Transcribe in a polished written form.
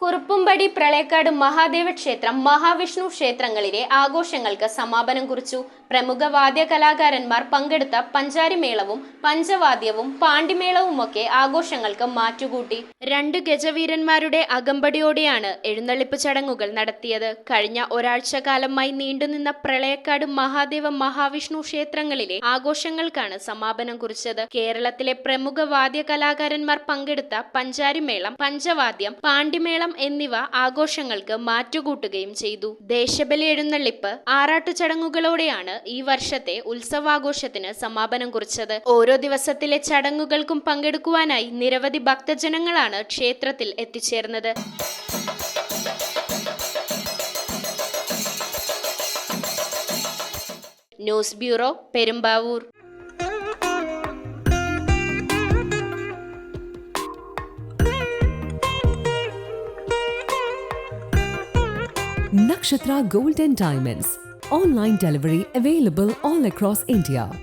കുറുപ്പുംപടി പ്രളയക്കാട് മഹാദേവ ക്ഷേത്രം മഹാവിഷ്ണു ക്ഷേത്രങ്ങളിലെ ആഘോഷങ്ങൾക്ക് സമാപനം കുറിച്ചു. പ്രമുഖ വാദ്യകലാകാരന്മാർ പങ്കെടുത്ത പഞ്ചാരിമേളവും പഞ്ചവാദ്യവും പാണ്ടിമേളവുമൊക്കെ ആഘോഷങ്ങൾക്ക് മാറ്റുകൂട്ടി. 2 ഗജവീരന്മാരുടെ അകമ്പടിയോടെയാണ് എഴുന്നള്ളിപ്പ് ചടങ്ങുകൾ നടത്തിയത്. കഴിഞ്ഞ ഒരാഴ്ചക്കാലമായി നീണ്ടുനിന്ന പ്രളയക്കാട് മഹാദേവ മഹാവിഷ്ണു ക്ഷേത്രങ്ങളിലെ ആഘോഷങ്ങൾക്കാണ് സമാപനം കുറിച്ചത്. കേരളത്തിലെ പ്രമുഖ വാദ്യകലാകാരന്മാർ പങ്കെടുത്ത പഞ്ചാരിമേളം, പഞ്ചവാദ്യം, പാണ്ടിമേളം എന്നിവ ആഘോഷങ്ങൾക്ക് മാറ്റുകൂട്ടുകയും ചെയ്തു. ദേശബലി എഴുന്നള്ളിപ്പ്, ആറാട്ടു ചടങ്ങുകളോടെയാണ് ഈ വർഷത്തെ ഉത്സവാഘോഷത്തിന് സമാപനം കുറിച്ചത്. ഓരോ ദിവസത്തിലെ ചടങ്ങുകൾക്കും പങ്കെടുക്കുവാനായി നിരവധി ഭക്തജനങ്ങളാണ് ക്ഷേത്രത്തിൽ എത്തിച്ചേർന്നത്. News bureau, Perumbavoor. Nakshatra Gold and Diamonds. Online delivery available all across India.